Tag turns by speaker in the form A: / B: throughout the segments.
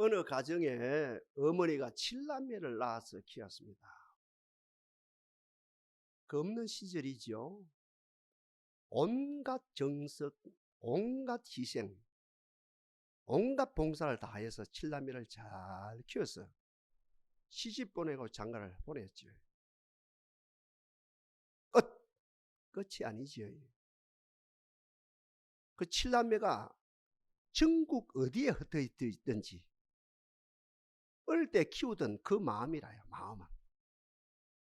A: 어느 가정에 어머니가 7남매를 낳아서 키웠습니다. 그 없는 시절이죠. 온갖 정성, 온갖 희생, 온갖 봉사를 다해서 7남매를 잘 키워서 시집 보내고 장가를 보냈죠. 끝이 아니죠. 그 7남매가 전국 어디에 흩어져 있든지 어릴 때 키우던 그 마음이라요. 마음은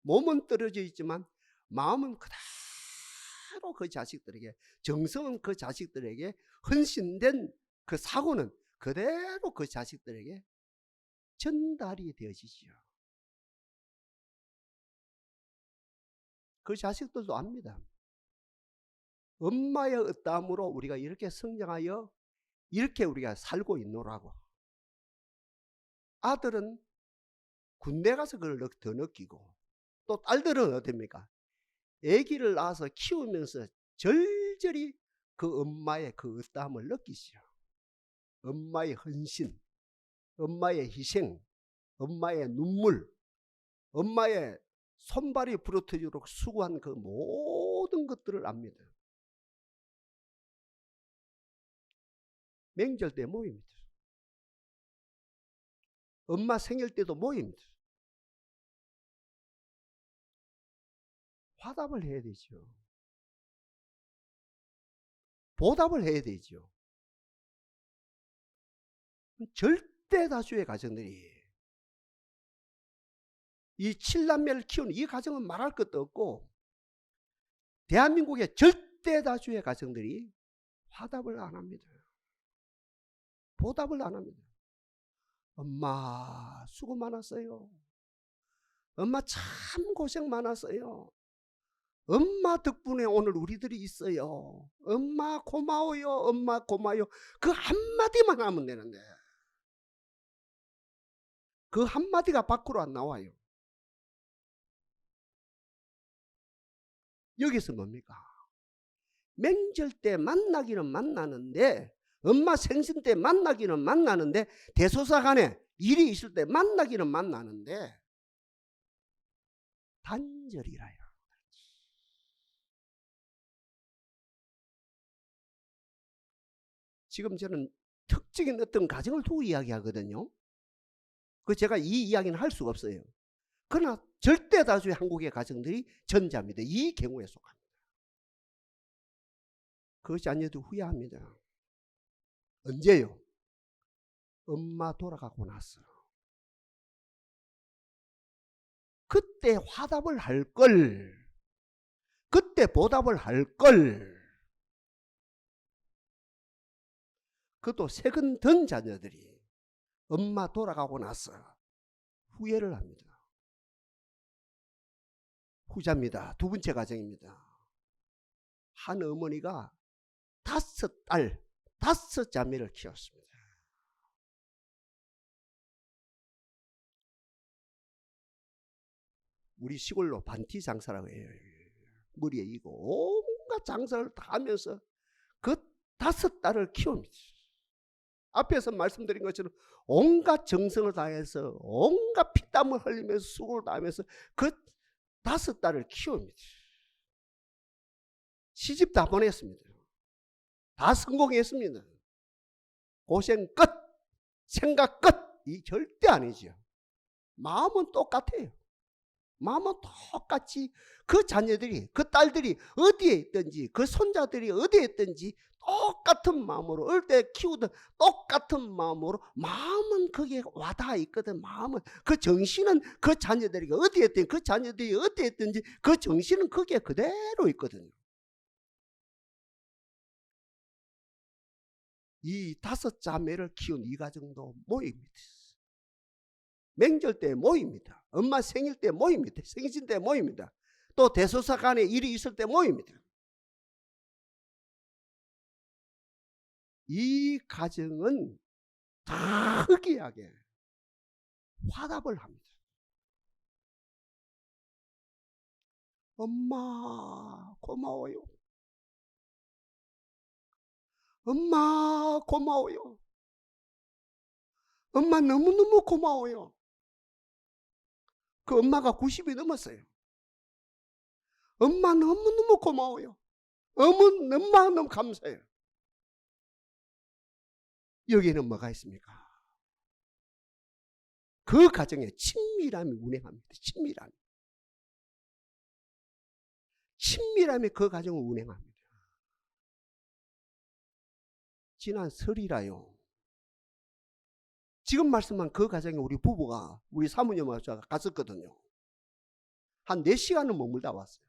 A: 몸은 떨어져 있지만 마음은 그대로 그 자식들에게, 정성은 그 자식들에게, 헌신된 그 사고는 그대로 그 자식들에게 전달이 되어지죠. 그 자식들도 압니다. 엄마의 땀으로 우리가 이렇게 성장하여 이렇게 우리가 살고 있노라고. 아들은 군대 가서 그걸 더 느끼고, 또 딸들은 어떻습니까? 아기를 낳아서 키우면서 절절히 그 엄마의 그 땀을 느끼시죠. 엄마의 헌신, 엄마의 희생, 엄마의 눈물, 엄마의 손발이 부러뜨리도록 수고한 그 모든 것들을 압니다. 명절 때 모입니다. 엄마 생일 때도 모입니다. 화답을 해야 되죠. 보답을 해야 되죠. 절대 다수의 가정들이 이 7남매를 키우는 이 가정은 말할 것도 없고, 대한민국의 절대 다수의 가정들이 화답을 안 합니다. 보답을 안 합니다. 엄마 수고 많았어요. 엄마 참 고생 많았어요. 엄마 덕분에 오늘 우리들이 있어요. 엄마 고마워요. 엄마 고마워요. 그 한마디만 하면 되는데 그 한마디가 밖으로 안 나와요. 여기서 뭡니까? 명절 때 만나기는 만나는데, 엄마 생신 때 만나기는 만나는데, 대소사간에 일이 있을 때 만나기는 만나는데 단절이라요. 지금 저는 특징인 어떤 가정을 두고 이야기하거든요. 그 제가 이 이야기는 할 수가 없어요. 그러나 절대 다수의 한국의 가정들이 전자입니다. 이 경우에 속합니다. 그것이 아니어도 후회합니다. 언제요? 엄마 돌아가고 나서. 그때 화답을 할 걸, 그때 보답을 할 걸. 그것도 세금 든 자녀들이 엄마 돌아가고 나서 후회를 합니다. 후자입니다. 두 번째 가정입니다. 한 어머니가 5딸, 5자매를 키웠습니다. 우리 시골로 반티 장사라고 해요. 머리에 이고 온갖 장사를 다 하면서 그 5딸을 키웁니다. 앞에서 말씀드린 것처럼 온갖 정성을 다해서, 온갖 피땀을 흘리면서 수고를 다하면서 그 5딸을 키웁니다. 시집 다 보냈습니다. 다 성공했습니다. 고생 끝, 생각 끝. 이 절대 아니죠. 마음은 똑같아요. 마음은 똑같이 그 자녀들이, 그 딸들이 어디에 있든지, 그 손자들이 어디에 있든지 똑같은 마음으로, 어릴 때 키우던 똑같은 마음으로, 마음은 거기에 와닿아 있거든. 마음은, 그 정신은 그 자녀들이 어디에 있든지, 그 자녀들이 어디에 있든지 그 정신은 거기에 그대로 있거든요. 이 5자매를 키운 이 가정도 모입니다. 명절 때 모입니다. 엄마 생일 때 모입니다. 생신 때 모입니다. 또 대소사간에 일이 있을 때 모입니다. 이 가정은 특이하게 화답을 합니다. 엄마 고마워요. 엄마 고마워요. 엄마 너무너무 고마워요. 그 엄마가 90이 넘었어요. 엄마 너무너무 고마워요. 엄마 너무 감사해요. 여기에는 뭐가 있습니까? 그 가정에 친밀함이 운행합니다. 친밀함이 그 가정을 운행합니다. 지난 설이라요. 지금 말씀한 그 가정에 우리 부부가 우리 사모님하고 갔었거든요. 한 4시간은 머물다 왔어요.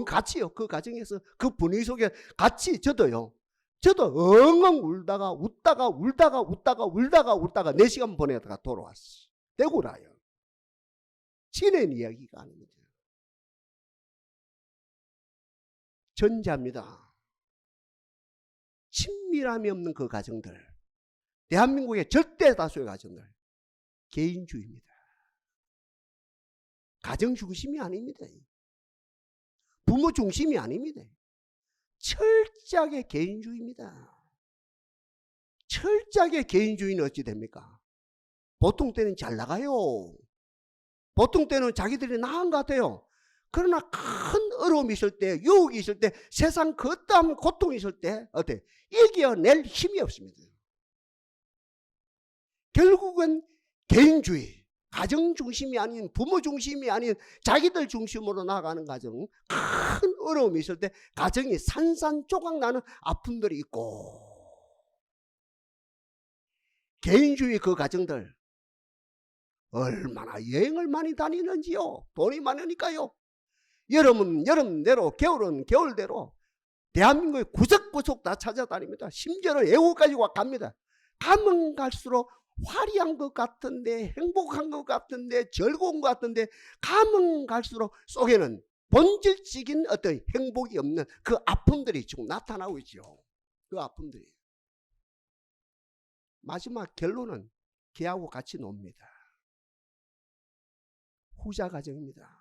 A: 같이요. 그 가정에서 그 분위기 속에 같이 저도 엉엉 울다가 웃다가 4시간 보내다가 돌아왔어요. 대구라요. 지낸 이야기가 아닙니다. 전자입니다. 친밀함이 없는 그 가정들, 대한민국의 절대 다수의 가정들, 개인주의입니다. 가정 중심이 아닙니다. 부모 중심이 아닙니다. 철저하게 개인주의입니다. 철저하게 개인주의는 어찌 됩니까? 보통 때는 잘 나가요. 보통 때는 자기들이 나은 것 같아요. 그러나 큰 어려움이 있을 때, 유혹이 있을 때, 세상 그따위 고통이 있을 때 어때? 이겨낼 힘이 없습니다. 결국은 개인주의, 가정 중심이 아닌, 부모 중심이 아닌 자기들 중심으로 나아가는 가정, 큰 어려움이 있을 때 가정이 산산조각 나는 아픔들이 있고, 개인주의 그 가정들 얼마나 여행을 많이 다니는지요. 돈이 많으니까요. 여름은 여름대로, 겨울은 겨울대로 대한민국의 구석구석 다 찾아다닙니다. 심지어는 외국까지 갑니다. 가면 갈수록 화려한 것 같은데, 행복한 것 같은데, 즐거운 것 같은데, 가면 갈수록 속에는 본질적인 어떤 행복이 없는 그 아픔들이 지금 나타나고 있죠. 그 아픔들이. 마지막 결론은 걔하고 같이 놉니다. 후자 가정입니다.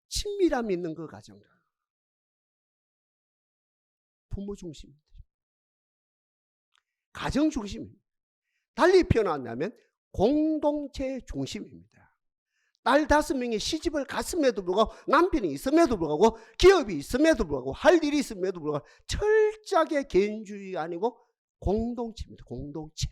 A: 친밀함이 있는 그 가정들. 부모 중심입니다. 가정 중심입니다. 달리 표현한다면 공동체 중심입니다. 딸 5명이 시집을 갔음에도 불구하고, 남편이 있음에도 불구하고, 기업이 있음에도 불구하고, 할 일이 있음에도 불구하고 철저하게 개인주의가 아니고 공동체입니다. 공동체.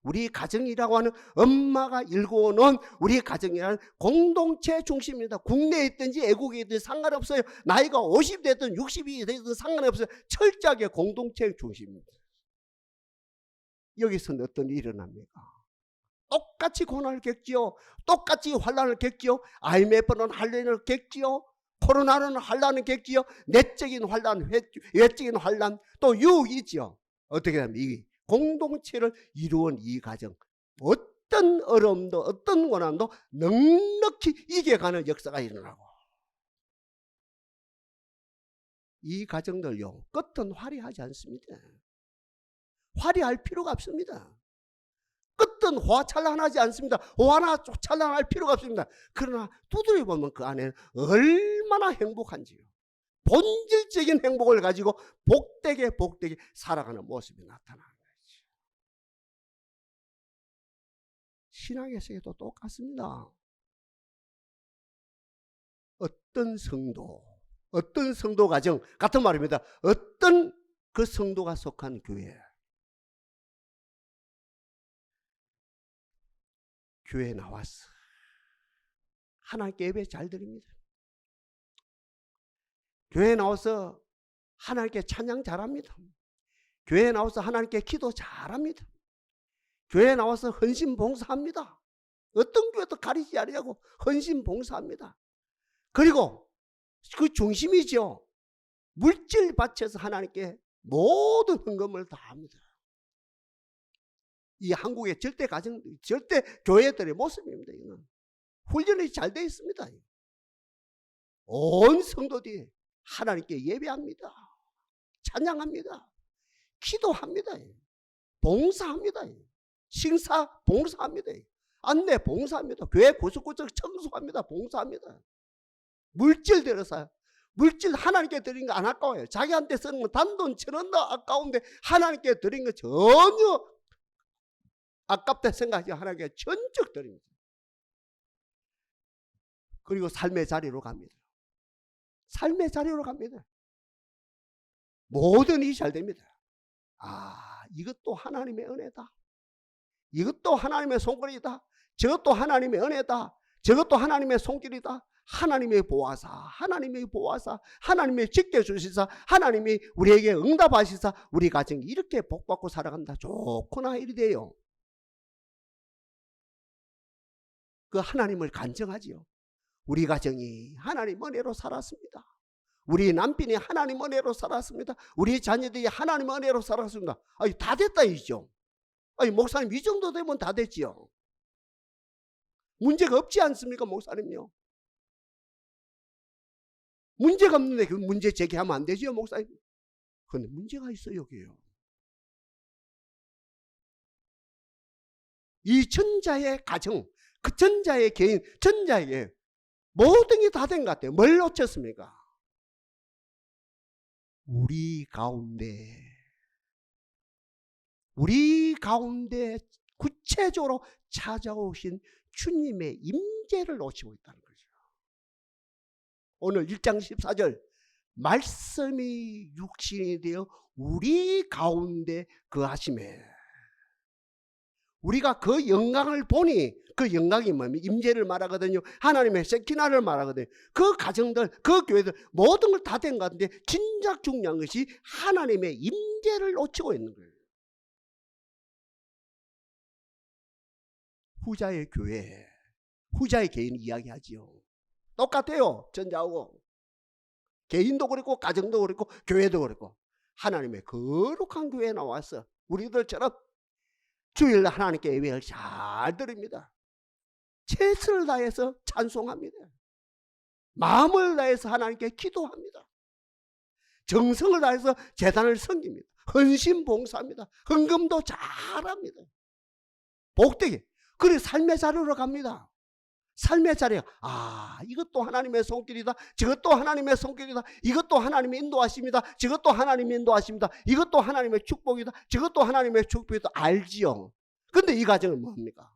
A: 우리 가정이라고 하는 엄마가 일궈놓은 우리 가정이라는 공동체 중심입니다. 국내에 있든지 외국에 있든지 상관없어요. 나이가 50이 됐든 60이 됐든 상관없어요. 철저하게 공동체 중심입니다. 여기서는 어떤 일이 일어납니까? 똑같이 고난을 겪지요. 똑같이 환난을 겪지요. IMF는 환난을 겪지요. 코로나는 환난을 겪지요. 내적인 환난, 외적인 환난, 또 유혹이 있죠. 어떻게 하면 이 공동체를 이루은 이 가정, 어떤 어려움도 어떤 고난도 넉넉히 이겨가는 역사가 일어나고, 이 가정들요 끝은 화려하지 않습니다. 화려할 필요가 없습니다. 끝은 화찬란하지 않습니다. 화나 찬란할 필요가 없습니다. 그러나 두드려 보면 그 안에는 얼마나 행복한지요. 본질적인 행복을 가지고 복되게 살아가는 모습이 나타나는 거죠. 신앙에서도 똑같습니다. 어떤 성도 가정 같은 말입니다. 어떤 그 성도가 속한 교회에 나왔어. 하나님께 예배 잘 드립니다. 교회에 나와서 하나님께 찬양 잘합니다. 교회에 나와서 하나님께 기도 잘합니다. 교회에 나와서 헌신 봉사합니다. 어떤 교회도 가리지 않으려고 헌신 봉사합니다. 그리고 그 중심이죠. 물질 바쳐서 하나님께 모든 헌금을 다 합니다. 이 한국의 절대 교회들의 모습입니다. 이건 훈련이 잘 되어 있습니다. 온 성도들이 하나님께 예배합니다. 찬양합니다. 기도합니다. 봉사합니다. 식사 봉사합니다. 안내 봉사합니다. 교회 구석구석 청소합니다. 봉사합니다. 물질 들여서 물질 하나님께 드린 거 안 아까워요. 자기한테 쓰는 건 단돈 1,000원도 아까운데 하나님께 드린 거 전혀 아깝다 생각하지 하나님께 전적 드립니다. 그리고 삶의 자리로 갑니다. 삶의 자리로 갑니다. 모든 일이 잘 됩니다. 아, 이것도 하나님의 은혜다. 이것도 하나님의 손길이다. 저것도 하나님의 은혜다. 저것도 하나님의 손길이다. 하나님의 보호하사, 하나님의 보호하사, 하나님의 지켜주시사, 하나님이 우리에게 응답하시사 우리 가정이 이렇게 복받고 살아간다. 좋구나 이리 돼요. 그 하나님을 간증하지요. 우리 가정이 하나님 은혜로 살았습니다. 우리 남편이 하나님 은혜로 살았습니다. 우리 자녀들이 하나님 은혜로 살았습니다. 아니, 다 됐다 이죠. 아니, 목사님 이 정도 되면 다 됐지요. 문제가 없지 않습니까, 목사님요? 문제가 없는데 그 문제 제기하면 안 되지요, 목사님? 그런데 문제가 있어요, 여기요. 이 전자의 가정, 그 전자의 개인, 전자에게 모든 게 다 된 것 같아요. 뭘 놓쳤습니까? 우리 가운데 구체적으로 찾아오신 주님의 임재를 놓치고 있다는 거죠. 오늘 1장 14절 말씀이 육신이 되어 우리 가운데 거하심에 우리가 그 영광을 보니 그 영광이 뭡니까? 임재를 말하거든요. 하나님의 세키나를 말하거든요. 그 가정들, 그 교회들 모든 걸 다 된 것 같은데 진작 중요한 것이 하나님의 임재를 놓치고 있는 거예요. 후자의 교회, 후자의 개인 이야기하지요. 똑같아요. 전자하고. 개인도 그렇고 가정도 그렇고 교회도 그렇고 하나님의 거룩한 교회에 나와서 우리들처럼 주일날 하나님께 예배를 잘 드립니다. 최선을 다해서 찬송합니다. 마음을 다해서 하나님께 기도합니다. 정성을 다해서 제단을 섬깁니다. 헌신 봉사합니다. 헌금도 잘합니다. 복되게. 그리고 삶의 자리로 갑니다. 삶의 자리에 이것도 하나님의 손길이다. 저것도 하나님의 손길이다. 이것도 하나님의 인도하십니다. 저것도 하나님의 인도하십니다. 이것도 하나님의 축복이다. 저것도 하나님의 축복이다. 알지요. 근데 이 가정은 뭡니까?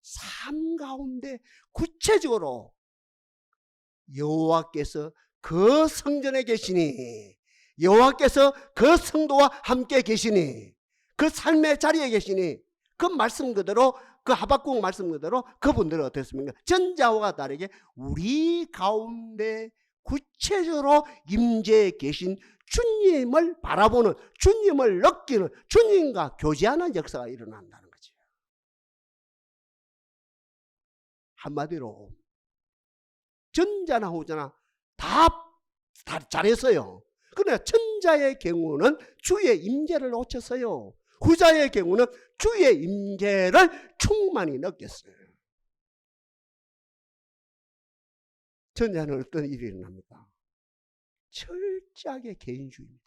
A: 삶 가운데 구체적으로 여호와께서 그 성전에 계시니, 여호와께서 그 성도와 함께 계시니, 그 삶의 자리에 계시니, 그 말씀 그대로, 그 하박국 말씀 그대로 그분들은 어떻습니까? 전자와 다르게 우리 가운데 구체적으로 임재해 계신 주님을 바라보는, 주님을 느끼는, 주님과 교제하는 역사가 일어난다는 거죠. 한마디로 전자나 후자나 다 잘했어요. 그러나 전자의 경우는 주의 임재를 놓쳤어요. 후자의 경우는 주의 임재를 충만히 느꼈어요. 전자는 어떤 일이 일어납니까? 철저하게 개인주의입니다.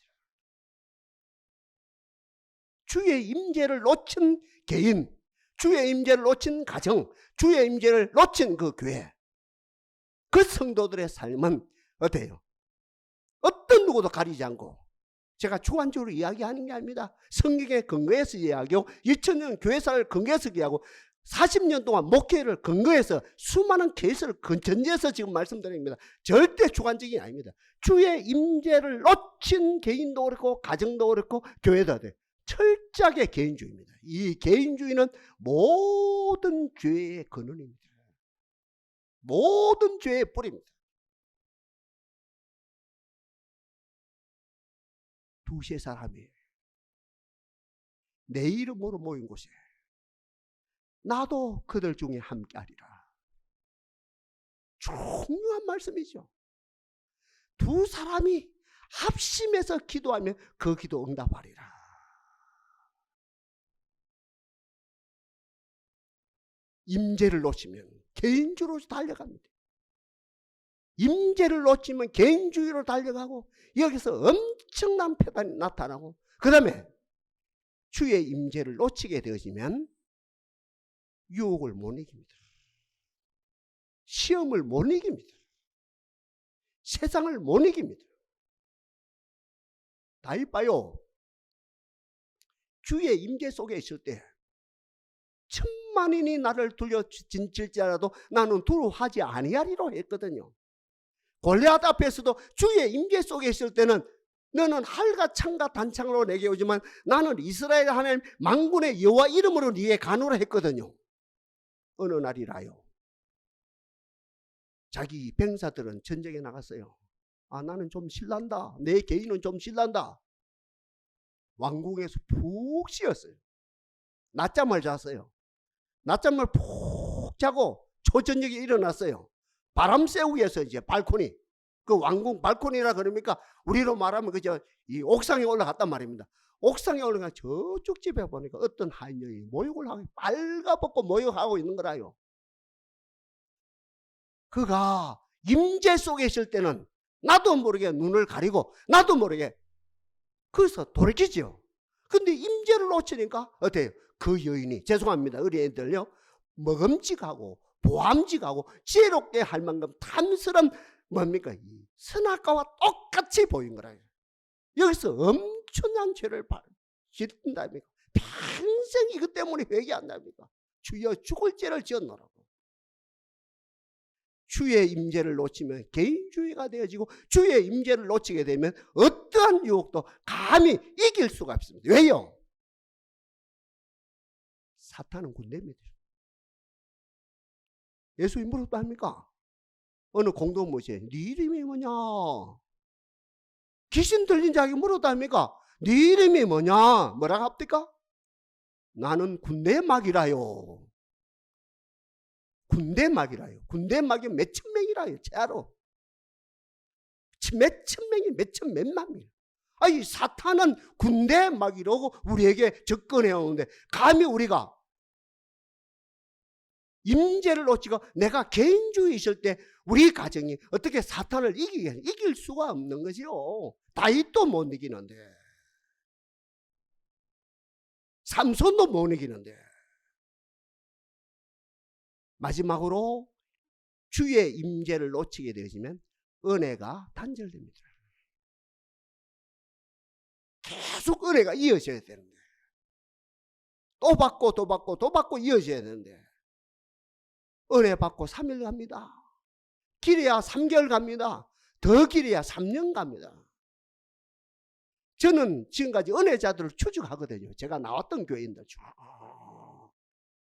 A: 주의 임재를 놓친 개인, 주의 임재를 놓친 가정, 주의 임재를 놓친 그 교회, 그 성도들의 삶은 어때요? 어떤 누구도 가리지 않고, 제가 주관적으로 이야기하는 게 아닙니다. 성경의 근거에서 이야기하고 2000년 교회사를 근거해서 이야기하고 40년 동안 목회를 근거해서 수많은 케이스를 전제해서 지금 말씀드립니다. 절대 주관적이 아닙니다. 주의 임재를 놓친 개인도 그렇고 가정도 그렇고 교회도 돼. 철저하게 개인주의입니다. 이 개인주의는 모든 죄의 근원입니다. 모든 죄의 뿌리입니다. 두세 사람이 내 이름으로 모인 곳에 나도 그들 중에 함께하리라. 중요한 말씀이죠. 두 사람이 합심해서 기도하면 그 기도 응답하리라. 임재를 놓치면 개인주의로 달려갑니다. 임재를 놓치면 개인주의로 달려가고 여기서 엄청난 패단이 나타나고 그 다음에 주의 임재를 놓치게 되어지면 유혹을 못 이깁니다. 시험을 못 이깁니다. 세상을 못 이깁니다. 다윗봐요. 주의 임재 속에 있을 때 천만인이 나를 둘러진칠지라도 나는 두려워하지 아니하리로 했거든요. 골리앗 앞에서도 주의 임재 속에 있을 때는 너는 활과 창과 단창으로 내게 오지만 나는 이스라엘 하나님 만군의 여호와 이름으로 네게 가노라 했거든요. 어느 날이라요. 자기 병사들은 전쟁에 나갔어요. 아, 나는 좀 실난다. 내 개인은 좀 실난다. 왕궁에서 푹 쉬었어요. 낮잠을 잤어요. 낮잠을 푹 자고 초저녁에 일어났어요. 바람쇠 위에서 이제 발코니, 그 왕궁 발코니라 그럽니까? 우리로 말하면 그저 이 옥상에 올라갔단 말입니다. 옥상에 올라가 저쪽 집에 보니까 어떤 한여인이 모욕을 하고 빨가벗고 모욕하고 있는 거라요. 그가 임재 속에 있을 때는 나도 모르게 눈을 가리고 나도 모르게 그래서 돌이키죠. 근데 임재를 놓치니까 어때요? 그 여인이, 죄송합니다, 우리 애들요, 먹음직하고 보암직하고 지혜롭게 할 만큼 탐스러운 뭡니까? 이 선악과와 똑같이 보인 거라요. 여기서 엄청난 죄를 짓는다니까. 평생 이것 때문에 회개한답니까? 주여 죽을 죄를 지었노라고. 주의 임재를 놓치면 개인주의가 되어지고 주의 임재를 놓치게 되면 어떠한 유혹도 감히 이길 수가 없습니다. 왜요? 사탄은 군대입니다. 예수님 물었다 합니까? 어느 공동모시에 네 이름이 뭐냐? 귀신 들린 자에게 물었다 합니까? 네 이름이 뭐냐? 뭐라고 합니까? 나는 군대 막이라요. 군대 막이라요. 군대 막이 몇천 명이라요. 제로. 몇천 명이 몇만 명. 아니, 사탄은 군대 막이라고 우리에게 접근해 오는데 감히 우리가 임재를 놓치고 내가 개인주의 있을 때 우리 가정이 어떻게 사탄을 이길 수가 없는 거지요. 다윗도 못 이기는데, 삼손도 못 이기는데. 마지막으로 주의 임재를 놓치게 되어지면 은혜가 단절됩니다. 계속 은혜가 이어져야 되는데, 또 받고 또 받고 또 받고 이어져야 되는데, 은혜 받고 3일 갑니다. 길어야 3개월 갑니다. 더 길어야 3년 갑니다. 저는 지금까지 은혜자들을 추적하거든요. 제가 나왔던 교회인들 쭉.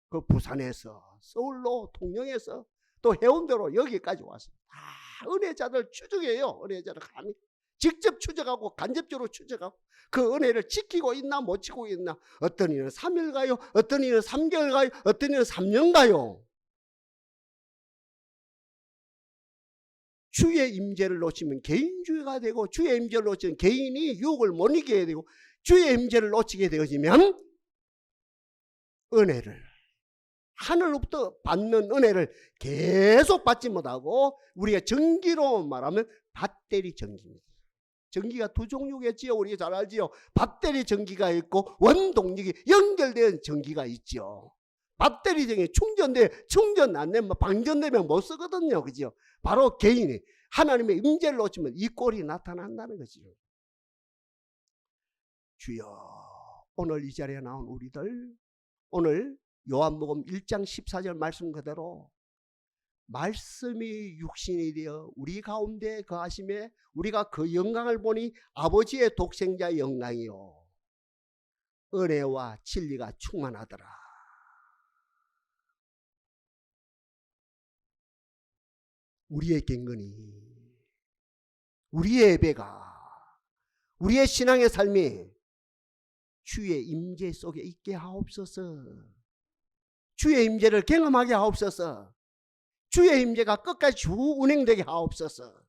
A: 그 부산에서, 서울로, 통영에서, 또 해운대로 여기까지 왔어요. 다 은혜자들 추적해요. 은혜자를 감히 직접 추적하고 간접적으로 추적하고 그 은혜를 지키고 있나 못 지키고 있나. 어떤 이는 3일 가요. 어떤 이는 3개월 가요. 어떤 이는 3년 가요. 주의 임재를 놓치면 개인주의가 되고 주의 임재를 놓치면 개인이 유혹을 못 이기게 되고 주의 임재를 놓치게 되어지면 은혜를, 하늘로부터 받는 은혜를 계속 받지 못하고 우리가 전기로 말하면 배터리 전기입니다. 전기가 두 종류겠지요. 우리가 잘 알지요. 배터리 전기가 있고 원동력이 연결된 전기가 있죠. 배터리 전기 충전 안 되면 방전되면 못 쓰거든요. 그죠? 바로 개인이 하나님의 임재를 놓치면 이 꼴이 나타난다는 거지요. 주여, 오늘 이 자리에 나온 우리들, 오늘 요한복음 1장 14절 말씀 그대로 말씀이 육신이 되어 우리 가운데 거하심에 우리가 그 영광을 보니 아버지의 독생자 영광이요 은혜와 진리가 충만하더라. 우리의 경건이, 우리의 예배가, 우리의 신앙의 삶이 주의 임재 속에 있게 하옵소서. 주의 임재를 경험하게 하옵소서. 주의 임재가 끝까지 주 운행되게 하옵소서.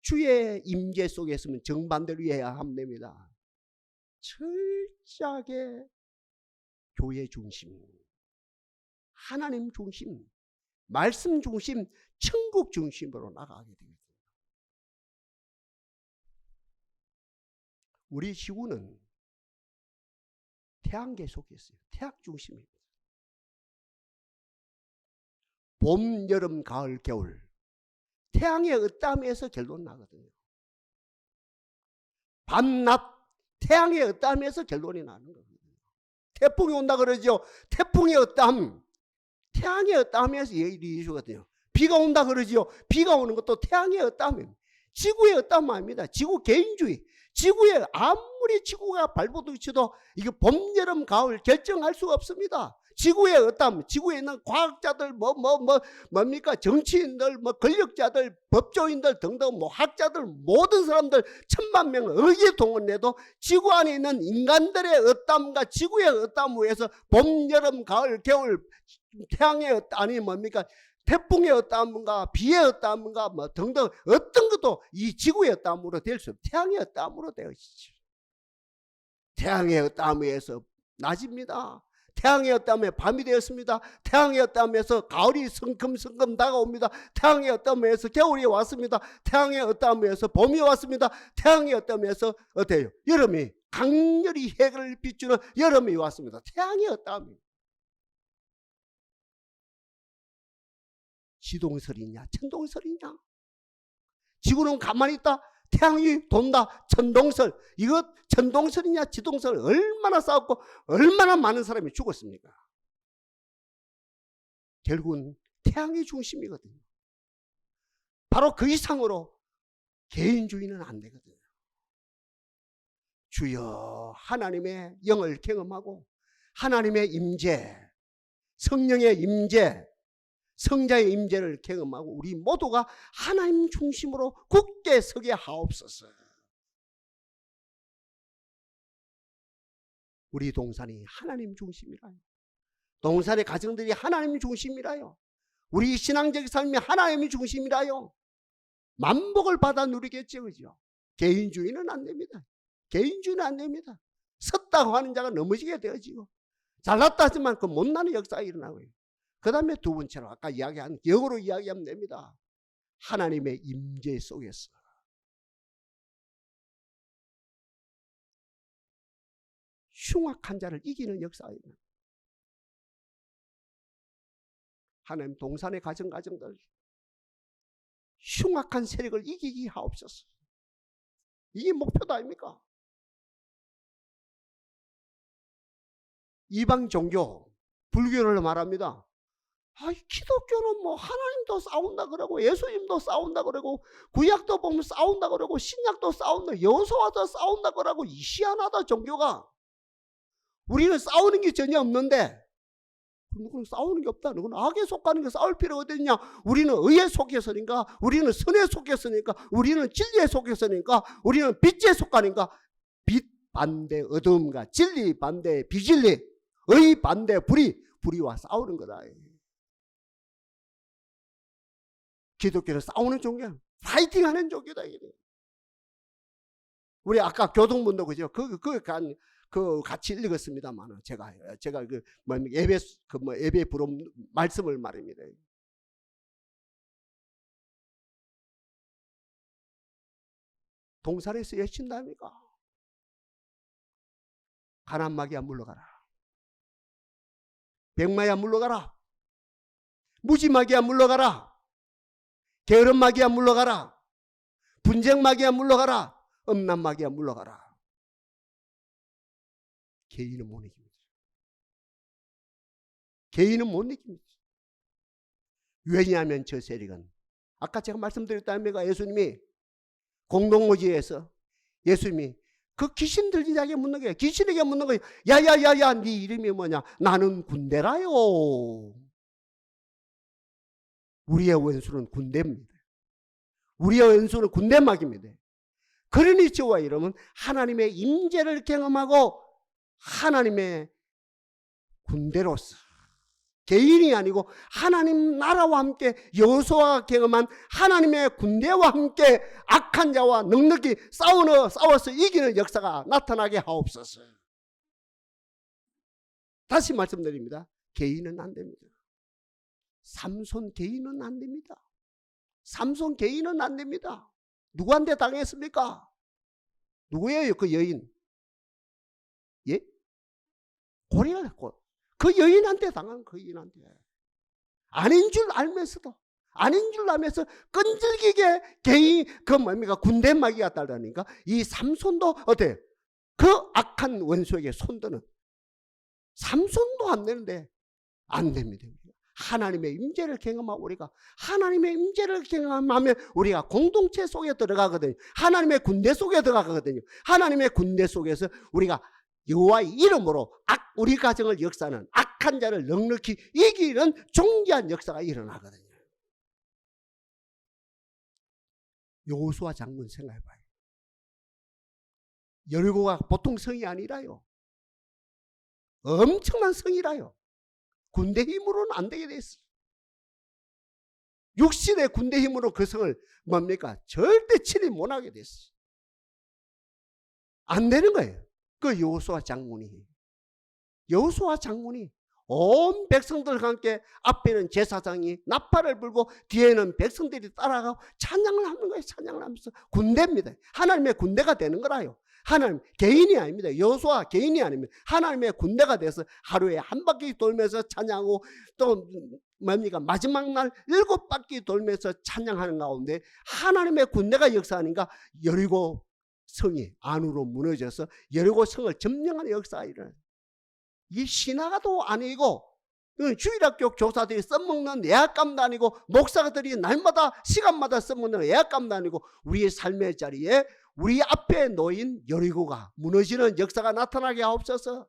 A: 주의 임재 속에 있으면 정반대로 해야 합니다. 철저하게 교회 중심, 하나님 중심, 말씀 중심, 천국 중심으로 나가게 됩니다. 우리 지구는 태양계 속에 있어요. 태양 중심입니다. 봄, 여름, 가을, 겨울 태양의 어떠함에서 결론 나거든요. 밤낮 태양의 어떠함에서 결론이 나는 거거든요. 태풍이 온다 그러죠. 태풍의 어떠함, 태양의 어떠함에서 이슈거든요. 비가 온다 그러죠. 비가 오는 것도 태양의 어떠함입니다. 지구의 어떠함 아닙니다. 지구 개인주의. 지구에 아무리 지구가 발버둥쳐도 이거 봄, 여름, 가을 결정할 수가 없습니다. 지구의 어떠함, 지구에 있는 과학자들, 뭡니까? 정치인들, 권력자들, 법조인들 등등, 학자들, 모든 사람들 1000만 명 어디에 동원해도 지구 안에 있는 인간들의 어떠함과 지구의 어떠함 위해서 봄, 여름, 가을, 겨울, 태양의 어떠함, 아니 뭡니까? 태풍의 어떠함인가, 비의 어떠함인가, 등등 어떤 것도 이 지구의 어떠함으로 될 수 없어요. 태양의 어떠함으로 되어 있죠. 태양의 어떠함에 의해서 낮입니다. 태양의 어떠함에 밤이 되었습니다. 태양의 어떠함에서 가을이 성큼성큼 다가옵니다. 태양의 어떠함에서 겨울이 왔습니다. 태양의 어떠함에서 봄이 왔습니다. 태양의 어떠함에서 어때요? 여름이 강렬히 해를 비추는 여름이 왔습니다. 태양의 어떠함입니다. 지동설이냐 천동설이냐? 지구는 가만히 있다. 태양이 돈다. 천동설. 이거 천동설이냐 지동설. 얼마나 싸웠고 얼마나 많은 사람이 죽었습니까? 결국은 태양이 중심이거든요. 바로 그 이상으로 개인주의는 안 되거든요. 주여 하나님의 영을 경험하고 하나님의 임재, 성령의 임재, 성자의 임재를 경험하고 우리 모두가 하나님 중심으로 굳게 서게 하옵소서. 우리 동산이 하나님 중심이라요. 동산의 가정들이 하나님 중심이라요. 우리 신앙적 삶이 하나님 중심이라요. 만복을 받아 누리겠죠, 그죠? 개인주의는 안 됩니다. 개인주의는 안 됩니다. 섰다고 하는 자가 넘어지게 되어지고 잘났다 하지만 그 못나는 역사가 일어나고요. 그 다음에 두 번째로 아까 이야기한 영어로 이야기하면 됩니다. 하나님의 임재 속에서 흉악한 자를 이기는 역사입니다. 하나님 동산의 가정들 흉악한 세력을 이기게 하옵소서. 이게 목표다 아닙니까? 이방 종교 불교를 말합니다. 기독교는 뭐 하나님도 싸운다 그러고 예수님도 싸운다 그러고 구약도 보면 싸운다 그러고 신약도 싸운다, 여호수아도 싸운다 그러고 희한하다 종교가. 우리는 싸우는 게 전혀 없는데 누구는 싸우는 게 없다. 누구는 악에 속하는 게 싸울 필요가 어딨냐. 우리는 의에 속해서니까, 우리는 선에 속해서니까, 우리는 진리에 속해서니까, 우리는 빛에 속하니까. 빛 반대 어둠과 진리 반대 비진리, 의 반대 불의와 싸우는 거다. 기독교는 싸우는 종교야. 파이팅하는 종교다. 우리 아까 교동문도 그죠? 같이 읽었습니다만 제가 예배 부름 말씀을 말입니다. 동산에서 외친다니까. 가난마귀야 물러가라. 백마야 물러가라. 무지마귀야 물러가라. 게으름마귀야 물러가라. 분쟁마귀야 물러가라. 음란마귀야 물러가라. 개인은 못 이깁니다. 개인은 못 이깁니다. 왜냐하면 저 세력은 아까 제가 말씀드렸다니까 예수님이 공동묘지에서 예수님이 그 귀신 들린 자에게 묻는 거예요. 귀신에게 묻는 거예요. 야야야야 네 이름이 뭐냐? 나는 군대라요. 우리의 원수는 군대입니다. 우리의 원수는 군대막입니다. 그러니 저와 여러분 하나님의 임재를 경험하고 하나님의 군대로서 개인이 아니고 하나님 나라와 함께 여호수아가 경험한 하나님의 군대와 함께 악한 자와 넉넉히 싸워서 이기는 역사가 나타나게 하옵소서. 다시 말씀드립니다. 개인은 안 됩니다. 삼손 개인은 안 됩니다. 삼손 개인은 안 됩니다. 누구한테 당했습니까? 누구예요 그 여인? 예? 고리가 그 여인한테 당한 그 여인한테 아닌 줄 알면서도 아닌 줄 알면서 끈질기게 개인 군대 마귀가 따르니까 이 삼손도 어때? 그 악한 원수에게 손드는 삼손도 안 되는데 안 됩니다. 하나님의 임재를 경험하고 우리가 하나님의 임재를 경험하면 우리가 공동체 속에 들어가거든요. 하나님의 군대 속에 들어가거든요. 하나님의 군대 속에서 우리가 여호와의 이름으로 우리 가정을 역사하는 악한 자를 넉넉히 이기는 존귀한 역사가 일어나거든요. 여호수아 장군 생각해봐요. 여리고가 보통 성이 아니라요. 엄청난 성이라요. 군대 힘으로는 안 되게 됐어요. 육신의 군대 힘으로 그 성을 절대 침입 못하게 됐어요. 안 되는 거예요. 그 여호수아 장군이 온 백성들과 함께 앞에는 제사장이 나팔을 불고 뒤에는 백성들이 따라가고 찬양을 하는 거예요. 찬양을 하면서 군대입니다. 하나님의 군대가 되는 거라요. 하나님 개인이 아닙니다. 여호수아 개인이 아닙니다. 하나님의 군대가 돼서 하루에 한 바퀴 돌면서 찬양하고 또 마지막 날 7바퀴 돌면서 찬양하는 가운데 하나님의 군대가 역사하니까 여리고 성이 안으로 무너져서 여리고 성을 점령하는 역사가 일어나요. 이 신화가도 아니고 주일학교 교사들이 써먹는 예약감도 아니고 목사들이 날마다 시간마다 써먹는 예약감도 아니고 우리의 삶의 자리에 우리 앞에 놓인 여리고가 무너지는 역사가 나타나게 하옵소서.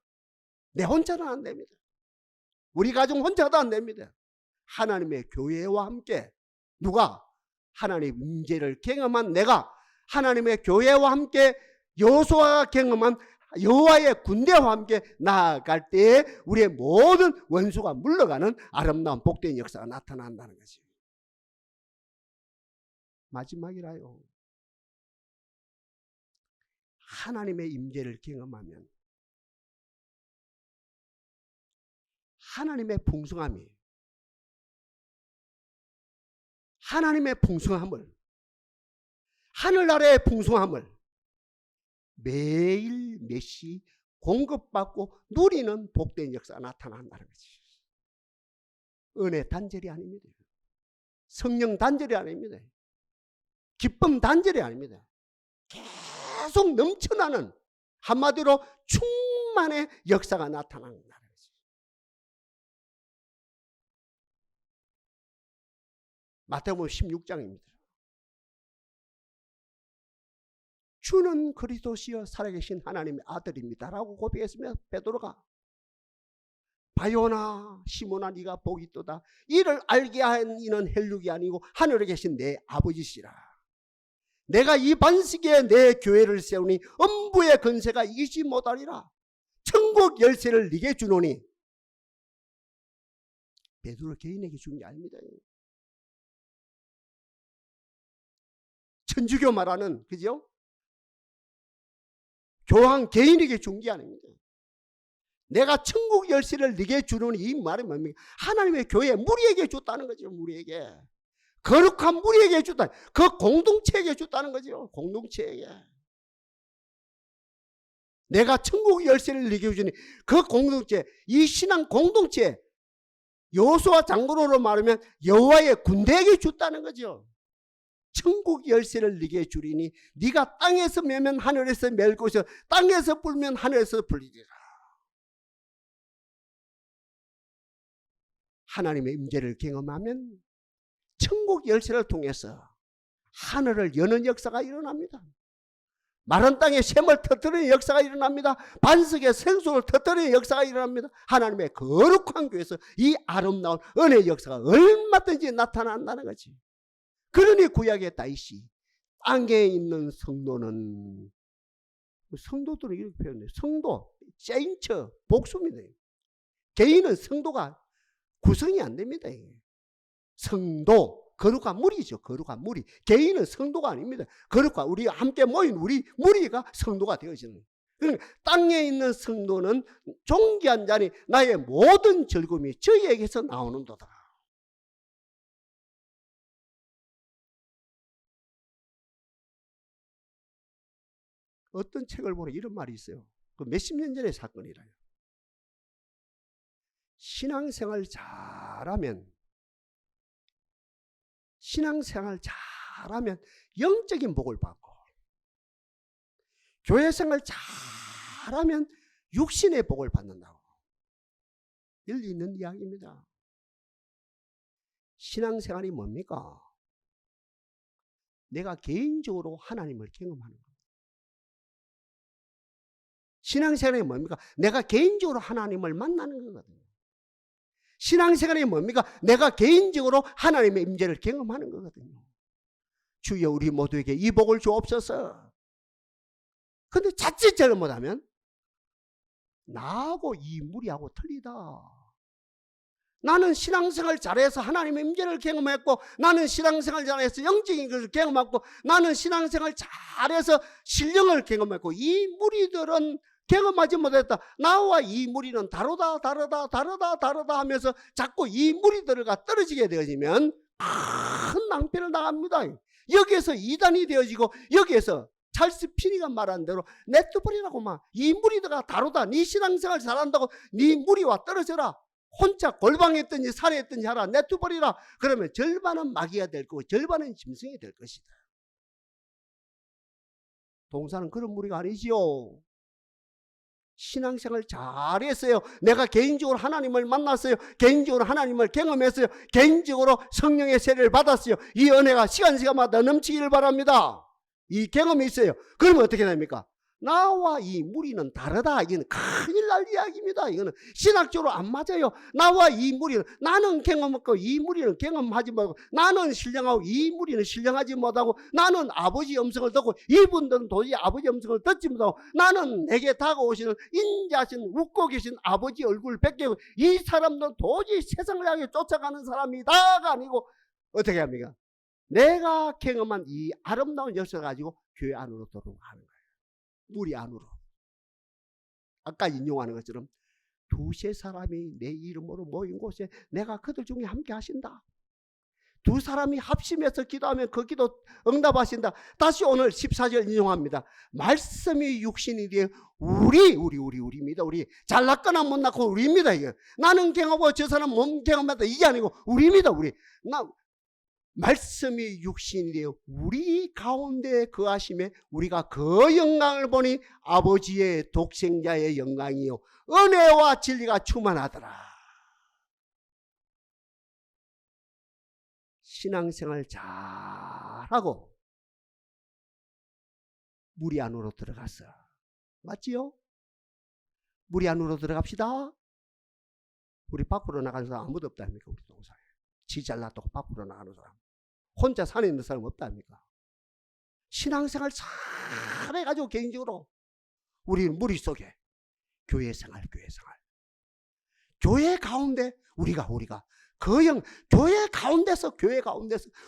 A: 내 혼자는 안 됩니다. 우리 가정 혼자도 안 됩니다. 하나님의 교회와 함께 누가 하나님의 임재를 경험한 내가 하나님의 교회와 함께 여호수아가 경험한 여호와의 군대와 함께 나아갈 때에 우리의 모든 원수가 물러가는 아름다운 복된 역사가 나타난다는 것이에요. 마지막이라요. 하나님의 임재를 경험하면 하나님의 풍성함이 하나님의 풍성함을 하늘나라의 풍성함을 매일 몇시 공급받고 누리는 복된 역사가 나타난다는 거지. 은혜 단절이 아닙니다. 성령 단절이 아닙니다. 기쁨 단절이 아닙니다. 계속 넘쳐나는 한마디로 충만의 역사가 나타난다는 거지. 마태복음 16장입니다. 주는 그리스도시여 살아계신 하나님의 아들입니다 라고 고백했으며 베드로가 바요나 시몬아 네가 복이 있도다. 이를 알게 한 이는 혈육이 아니고 하늘에 계신 내 아버지시라. 내가 이 반석에 내 교회를 세우니 음부의 권세가 이기지 못하리라. 천국 열쇠를 네게 주노니. 베드로 개인에게 준 게 아닙니다. 천주교 말하는 그죠? 교황 개인에게 준 게 아닙니다. 내가 천국 열쇠를 네게 주는 이 말이 뭡니까? 하나님의 교회 무리에게 줬다는 거죠. 무리에게. 거룩한 무리에게 줬다. 그 공동체에게 줬다는 거죠. 공동체에게. 내가 천국 열쇠를 네게 주니 그 공동체, 이 신앙 공동체, 여호수아 장군으로 말하면 여호와의 군대에게 줬다는 거죠. 천국 열쇠를 네게 주리니 네가 땅에서 매면 하늘에서 맬 것이요 땅에서 불면 하늘에서 불리리라. 하나님의 임재를 경험하면 천국 열쇠를 통해서 하늘을 여는 역사가 일어납니다. 마른 땅에 샘을 터뜨리는 역사가 일어납니다. 반석에 생수를 터뜨리는 역사가 일어납니다. 하나님의 거룩한 교회에서 이 아름다운 은혜의 역사가 얼마든지 나타난다는 거지. 그러니 구약의 다윗이 땅에 있는 성도는, 성도들은 이렇게 표현해요. 성도, 세인처, 복수입니다. 개인은 성도가 구성이 안 됩니다. 성도, 거룩한 무리죠. 거룩한 무리. 개인은 성도가 아닙니다. 거룩한 우리가 함께 모인 우리 무리가 성도가 되어지는. 그러니까 땅에 있는 성도는 존귀한 자니 나의 모든 즐거움이 저희에게서 나오는도다. 어떤 책을 보면 이런 말이 있어요. 그 몇십 년 전의 사건이라요. 신앙생활 잘하면 신앙생활 잘하면 영적인 복을 받고, 교회생활 잘하면 육신의 복을 받는다고. 일리 있는 이야기입니다. 신앙생활이 뭡니까? 내가 개인적으로 하나님을 경험하는 겁니다. 신앙생활이 뭡니까? 내가 개인적으로 하나님을 만나는 거거든요. 신앙생활이 뭡니까? 내가 개인적으로 하나님의 임재를 경험하는 거거든요. 주여 우리 모두에게 이 복을 주옵소서. 근데 자칫 잘못하면 나하고 이 무리하고 틀리다. 나는 신앙생활 잘해서 하나님의 임재를 경험했고, 나는 신앙생활 잘해서 영적인 것을 경험했고, 나는 신앙생활 잘해서 신령을 경험했고, 이 무리들은 경험하지 못했다. 나와 이 무리는 다르다 하면서 자꾸 이 무리들과 떨어지게 되어지면 큰 낭패를 당합니다. 여기에서 이단이 되어지고, 여기에서 찰스 피니가 말한 대로 냅둬버리라고. 막 이 무리들과 다르다. 네 신앙생활 잘한다고 네 무리와 떨어져라. 혼자 골방했든지 살해했든지 하라. 냅둬버리라. 그러면 절반은 마귀가 될 거고 절반은 짐승이 될 것이다. 동사는 그런 무리가 아니지요. 신앙생활 잘했어요. 내가 개인적으로 하나님을 만났어요. 개인적으로 하나님을 경험했어요. 개인적으로 성령의 세례를 받았어요. 이 은혜가 시간마다 넘치기를 바랍니다. 이 경험이 있어요. 그러면 어떻게 됩니까? 나와 이 무리는 다르다. 이건 큰일 날 이야기입니다. 이거는 신학적으로 안 맞아요. 나와 이 무리는, 나는 경험했고 이 무리는 경험하지 못하고, 나는 신령하고 이 무리는 신령하지 못하고, 나는 아버지 음성을 듣고 이분들은 도저히 아버지 음성을 듣지 못하고, 나는 내게 다가오시는 인자신 웃고 계신 아버지 얼굴을 뵙고, 이 사람들은 도저히 세상을 향해 쫓아가는 사람이다가 아니고 어떻게 합니까? 내가 경험한 이 아름다운 역사를 가지고 교회 안으로 들어가는 거예요. 무리 안으로. 아까 인용하는 것처럼 두세 사람이 내 이름으로 모인 곳에 내가 그들 중에 함께 하신다. 두 사람이 합심해서 기도하면 그 기도 응답하신다. 다시 오늘 14절 인용합니다. 말씀이 육신이 되어 우리입니다. 우리 잘났거나 못났고 우리입니다. 이거. 나는 경험하고 저 사람 못 경험했다. 이게 아니고 우리입니다. 우리. 말씀이 육신이 되어 우리 가운데 거하심에 우리가 그 영광을 보니 아버지의 독생자의 영광이요 은혜와 진리가 충만하더라. 신앙생활 잘하고 무리 안으로 들어갔어. 맞지요? 무리 안으로 들어갑시다. 우리 밖으로 나가는 사람 아무도 없다니까. 우리 동사에 지 잘났다고 밖으로 나가는 사람, 혼자 산에 있는 사람 없다니까. 신앙생활 잘해가지고 개인적으로 우리 무리 속에 교회생활 교회 가운데 우리가 교회 가운데서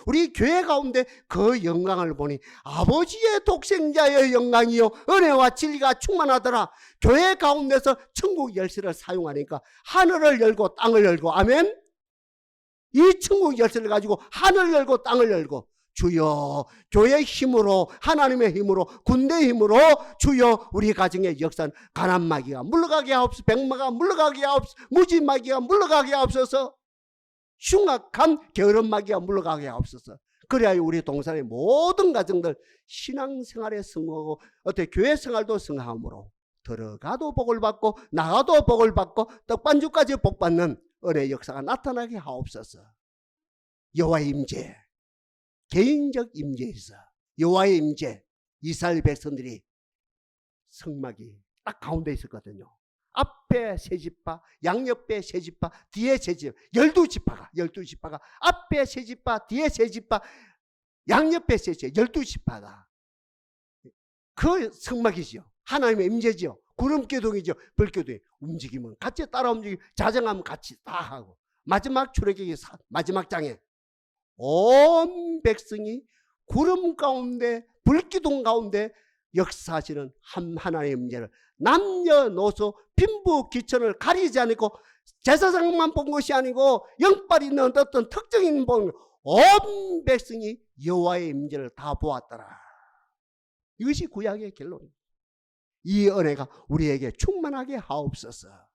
A: 우리 교회 가운데 그 영광을 보니 아버지의 독생자의 영광이요 은혜와 진리가 충만하더라. 교회 가운데서 천국 열쇠를 사용하니까 하늘을 열고 땅을 열고, 아멘. 이 천국 열쇠를 가지고 하늘을 열고 땅을 열고, 주여 교회의 힘으로, 하나님의 힘으로, 군대의 힘으로 주여 우리 가정의 역사는 가난마귀가 물러가게 하옵소서, 백마가 물러가게 하옵소서, 무지마귀가 물러가게 하옵소서, 흉악한 게으름마귀가 물러가게 하옵소서. 그래야 우리 동산의 모든 가정들 신앙생활에 성공하고 어떻게 교회생활도 성공함으로 들어가도 복을 받고 나가도 복을 받고 떡반죽까지 복받는 은혜의 역사가 나타나게 하옵소서. 여호와의 임재, 개인적 임재에서 여호와의 임재, 이스라엘 백성들이 성막이 딱 가운데 있었거든요. 앞에 세 지파, 양옆에 세 지파, 뒤에 세 지파, 12지파가 앞에 세 지파, 뒤에 세 지파, 양옆에 세 지파, 12지파가 그 성막이죠. 하나님의 임재죠. 구름기둥이죠. 불기둥이 움직이면 같이 따라 움직이고, 자정하면 같이 다 하고, 마지막 출애굽기 마지막 장에 온 백성이 구름 가운데 불기둥 가운데 역사하시는 하나님의 임재를 남녀노소 빈부귀천을 가리지 않고 제사장만 본 것이 아니고 영빨 있는 어떤 특정인 온 백성이 여호와의 임재를 다 보았더라. 이것이 구약의 결론입니다. 이 은혜가 우리에게 충만하게 하옵소서.